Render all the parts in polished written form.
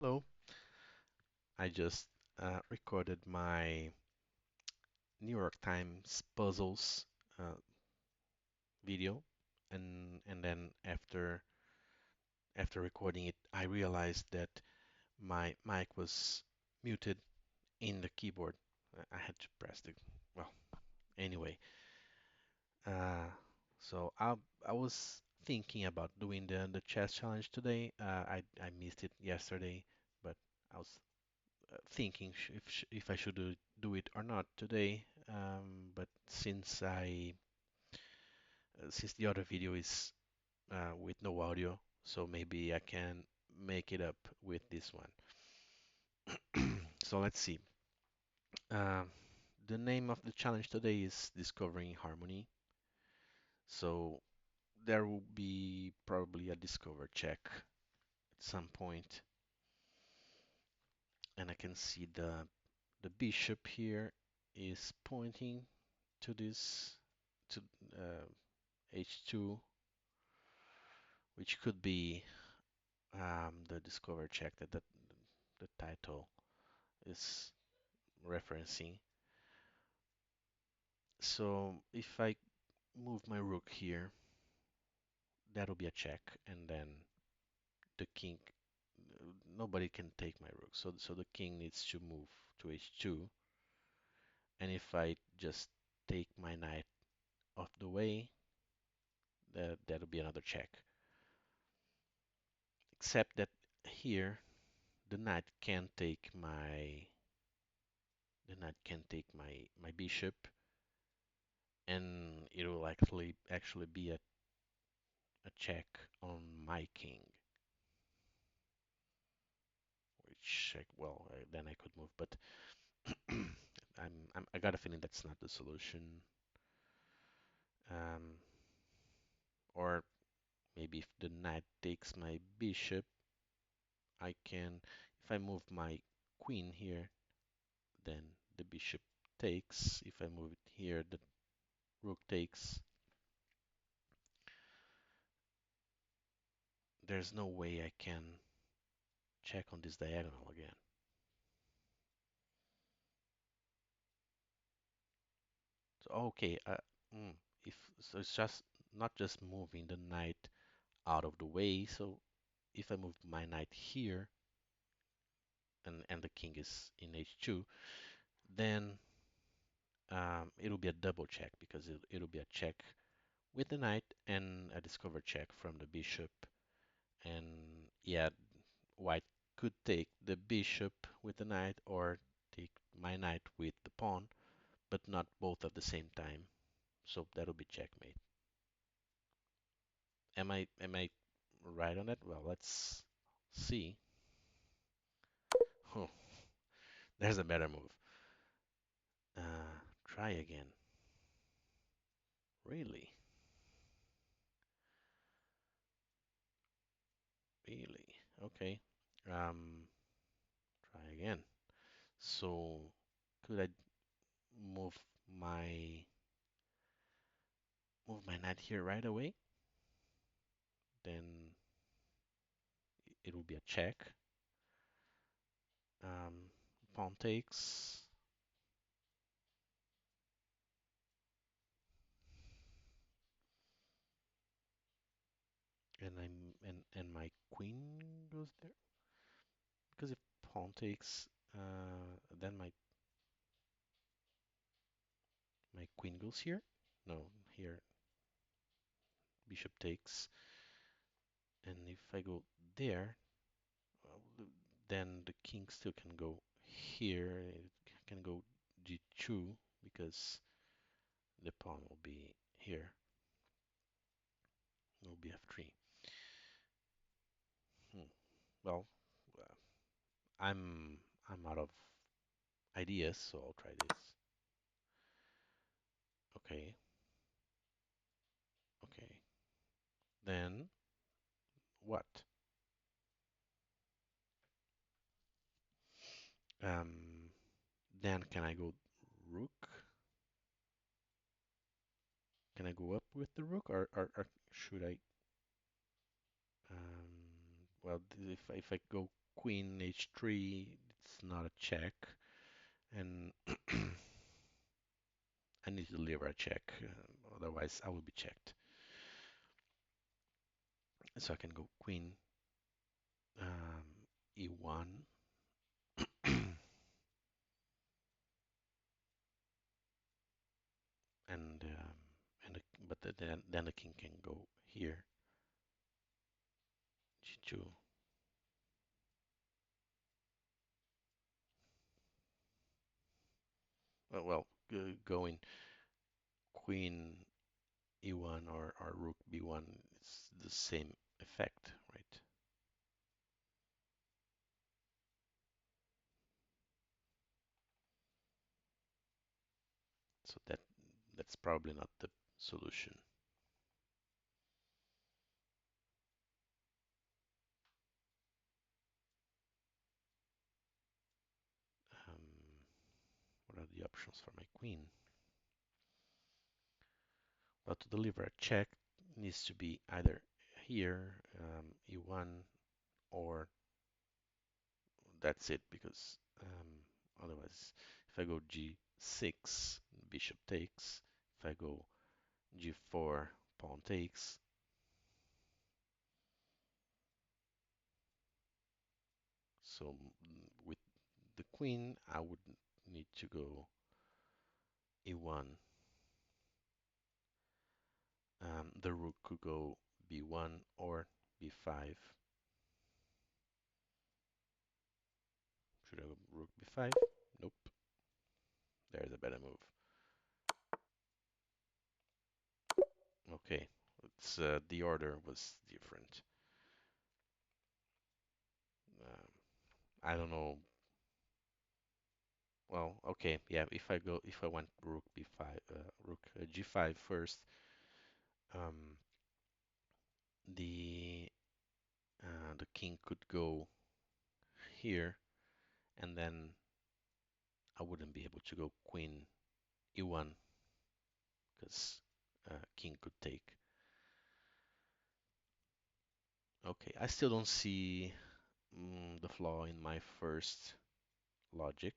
Hello, I just recorded my New York Times puzzles uh, video, and then after recording it, I realized that my mic was muted in the keyboard. I had to press the well. Anyway, uh, so I was thinking about doing the chess challenge today. I missed it yesterday, but I was thinking if I should do it or not today. But since the other video is with no audio, so maybe I can make it up with this one. So let's see. Uh, the name of the challenge today is Discovering Harmony. So there will be probably a discover check at some point, and I can see the bishop here is pointing to this to uh, h2, which could be the discover check that the title is referencing. So if I move my rook here, that'll be a check, and then the king, nobody can take my rook. So the king needs to move to h2, and if I just take my knight off the way, that'll be another check. Except that here the knight can take my bishop, and it will actually be a check on my king, which then I could move, but I got a feeling that's not the solution. Um, or maybe if the knight takes my bishop, if I move my queen here, then the bishop takes. If I move it here, the rook takes. There's no way I can check on this diagonal again. So okay, if so, it's just not just moving the knight out of the way. So if I move my knight here and the king is in h2, then it'll be a double check because it'll be a check with the knight and a discover check from the bishop. And yeah, white could take the bishop with the knight or take my knight with the pawn, but not both at the same time. So that'll be checkmate. Am I right on that? Well, let's see. Oh, there's a better move. Try again. Really? Really? Okay. Um, Try again. So could I move my move my knight here right away? Then it will be a check. Um, Pawn takes, and my queen goes there. Because if pawn takes, then my queen goes here. No, here bishop takes, and if I go there, well, then the king still can go here. It can go g2 because the pawn will be here. It will be f3. Hmm. Well, uh, I'm out of ideas, so I'll try this. Okay, okay. Then what? Um, then can I go rook? Can I go up with the rook, or should I? Well, if I go queen h3, it's not a check, and I need to deliver a check, otherwise I will be checked. So I can go queen e1, but then the king can go here, g2. Going queen e1 or rook b1, it's the same effect, right? So that's probably not the solution. Um, what are the options for my queen? Well, to deliver a check, it needs to be either here, e1, or that's it, because otherwise, if I go g6, bishop takes. If I go g4, pawn takes. So with the queen, I would need to go e1. The rook could go b1 or b5. Should I go rook b5? Nope. There's a better move. Okay, it's the order was different. Um, I don't know. Well, okay, yeah. If I went rook b5, rook g5 first, um, the the king could go here, and then I wouldn't be able to go queen e1 because king could take. Okay, I still don't see the flaw in my first logic.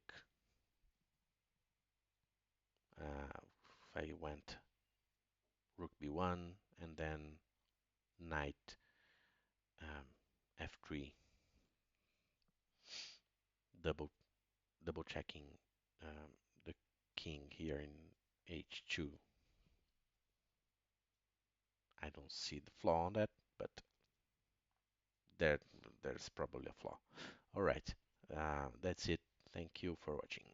If I went rook b1 and then knight f3, double double checking um, the king here in h2. I don't see the flaw on that, but there there's probably a flaw. All right, that's it. Thank you for watching.